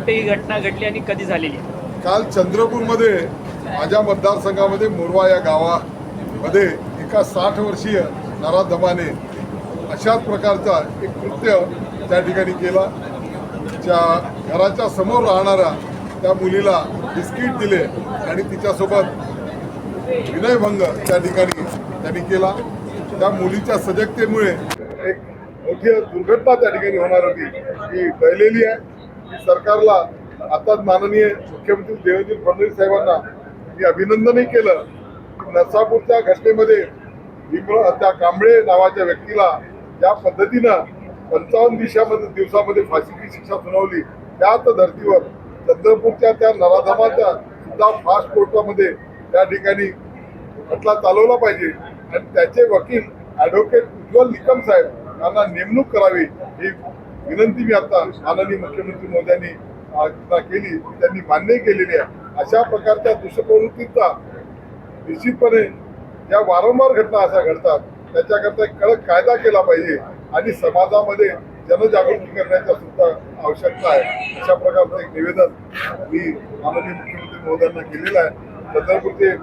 कुठे ही घटना घडली आणि कधी झालेली आहे? काल चंद्रपूरमध्ये माझ्या मतदारसंघामध्ये मोरवा या गावामध्ये एका 60 वर्षीय नराधमाने अशाच प्रकारचा एक कृत्य त्या ठिकाणी केला. त्या घराच्या समोर राहणाऱ्या त्या मुलीला बिस्किट दिले आणि तिच्यासोबत विनयभंग त्या ठिकाणी त्यांनी केला. त्या मुलीच्या सजगतेमुळे एक मोठी दुर्घटना त्या ठिकाणी होणार होती ती टळलेली आहे. सरकारला आताच माननीय मुख्यमंत्री देवेंद्र फडणवीस साहेबांना मी अभिनंदनही केलं. नरसापूरच्या घटनेमध्ये त्या कांबळे नावाच्या व्यक्तीला ज्या पद्धतीनं 55 दिवसामध्ये फाशीची शिक्षा सुनावली, त्याच धर्तीवर चंद्रपूरच्या त्या नराधमाचा सुद्धा फास्ट कोर्टामध्ये त्या ठिकाणी खटला चालवला पाहिजे आणि त्याचे वकील ॲडव्होकेट उज्ज्वल निकम साहेब यांना नेमणूक करावी ही विनंती मी आता माननीय मुख्यमंत्री मोदयांनी केली, त्यांनी मान्य केलेली आहे. अशा प्रकारच्या दुष्प्रवृत्तीचा निश्चितपणे ज्या वारंवार घटना अशा घडतात त्याच्याकरता एक कडक कायदा केला पाहिजे आणि समाजामध्ये जनजागृती करण्याचा सुद्धा आवश्यकता आहे. अशा प्रकारचं एक निवेदन मी माननीय मुख्यमंत्री महोदयांना केलेलं आहे. चंद्रपूरचे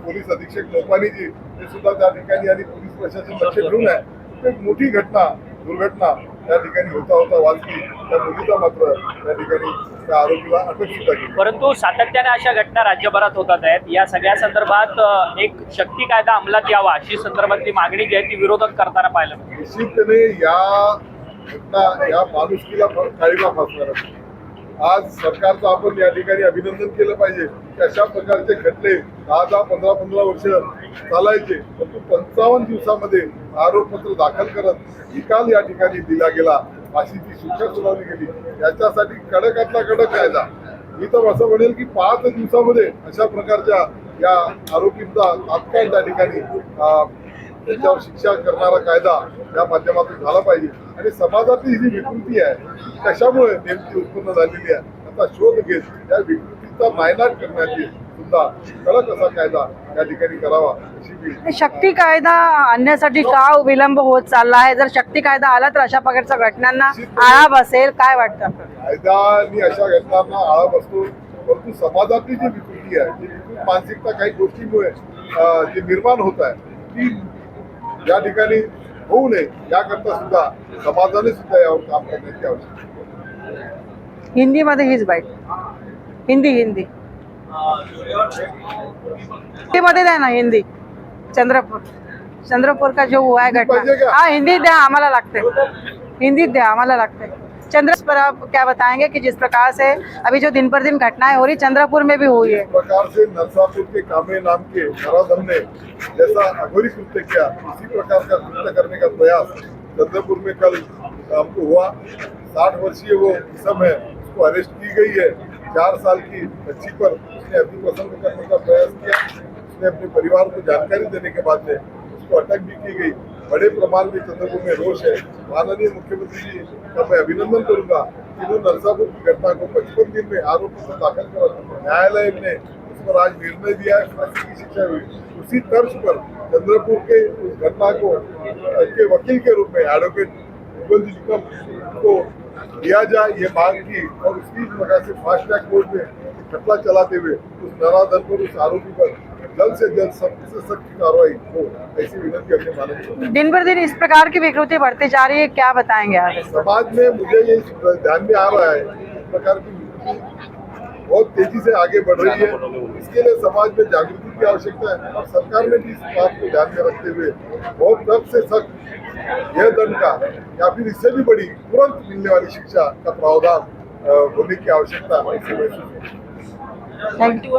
पोलीस अधीक्षक लोपानीजी हे सुद्धा त्या ठिकाणी आणि पोलीस प्रशासन लक्ष ठेवून आहे. एक मोठी दुर्घटना त्या ठिकाणी होता वाचली. त्या मुलीचा मात्र त्या ठिकाणी त्या आरोपीला अटक सुद्धा केली. परंतु सातत्याने अशा घटना राज्यभरात होतात आहेत. या सगळ्या संदर्भात एक शक्ती कायदा अंमलात यावा अशी संदर्भातली मागणी जी आहे ती विरोधक करताना पाहिलं. निश्चितपणे या घटना या माणुसकीला काळीमा फासणार. आज सरकारचं आपण या ठिकाणी अभिनंदन केलं पाहिजे की अशा प्रकारचे खटले 10, 15 वर्ष चालायचे, परंतु 55 दिवसामध्ये आरोपपत्र दाखल करत निकाल या ठिकाणी दिला गेला, फाशीची शिक्षा सुनावली गेली. याच्यासाठी कडकातला कडक कायदा. मी तर असं म्हणेल की 5 दिवसामध्ये अशा प्रकारच्या या आरोपींचा तात्काळ त्या ठिकाणी त्याच्यावर शिक्षा करणारा कायदा या माध्यमातून झाला पाहिजे. आणि समाजातली जी विकृती आहे कशामुळे नेमकी उत्पन्न झालेली आहे त्याचा शोध घेत त्या विकृतीचा नायनाट करण्याची सुद्धा कडक असा कायदा या ठिकाणी करावा अशी शक्ती कायदा आणण्यासाठी का विलंब होत चालला आहे? जर शक्ती कायदा आला तर अशा प्रकारच्या घटनांना आळा बसेल, काय वाटतं? कायद्याने अशा घटनांना आळा बसतो, परंतु समाजातली जी विकृती आहे, जी विकृत मानसिकता काही गोष्टींमुळे जी निर्माण होत आहे ती या ठिकाणी होऊ नये याकरता सुद्धा समाजाने सुद्धा यावर काम करण्याची आवश्यकता आहे. हिंदी मध्ये हीच बाईट. हिंदी मध्ये द्या ना. हिंदी चंद्रपुर का जो हुआ है घटना, हाँ हिंदी द्या, आम्हाला लागते. हिंदी द्या, आम्हाला लागते. चंद्रपुर पर आप क्या बताएंगे कि जिस प्रकार से अभी जो दिन पर दिन घटनाएं हो रही चंद्रपुर में भी हुई है? इस प्रकार से नरसापुर के कांबळे नाम के नराधम ने जैसा अघोरी कृत्य किया, इसी प्रकार का कृत्य करने का प्रयास चंद्रपुर में कल हमको हुआ. 60 वर्षीय वो इसम है, उसको अरेस्ट की गई है. 4 साल की बच्ची पर उसने अतिप्रसंग करने का प्रयास किया. उसने अपने परिवार को जानकारी देने के बाद में उसको अटक भी की गई. बड़े प्रमाण में चंद्रपुर में रोष है. माननीय मुख्यमंत्री जी का मैं अभिनंदन करूंगा कि वो नरसापुर की घटना को 55 दिन में आरोपी को दाखिल करा. न्यायालय ने उस पर आज निर्णय दिया है, फांसी की शिक्षा हुई. उसी तर्ज पर चंद्रपुर के उस घटना को के वकील के रूप में एडवोकेट उज्ज्वल निकम को दिया जाए ये मांग की और उसी प्रकार से फास्ट ट्रैक कोर्ट में खटला चलाते हुए उस नराधम पर, उस आरोपी पर जल्द से जल्द सख्त से सख्त कार्रवाई हो ऐसी विनती अपने माननीय. दिन पर दिन इस प्रकार की विकृति बढ़ती जा रही है, क्या बताएंगे आप? समाज में मुझे ये ध्यान में आ रहा है इस प्रकार की विकृति बहुत तेजी से आगे बढ़ रही है. इसके लिए समाज में जागृति की आवश्यकता है और सरकार ने भी इस बात को ध्यान में रखते हुए बहुत सख्त से सख्त यह दंड का या फिर इससे भी बड़ी तुरंत मिलने वाली शिक्षा का प्रावधान होने की आवश्यकता है. Thank you.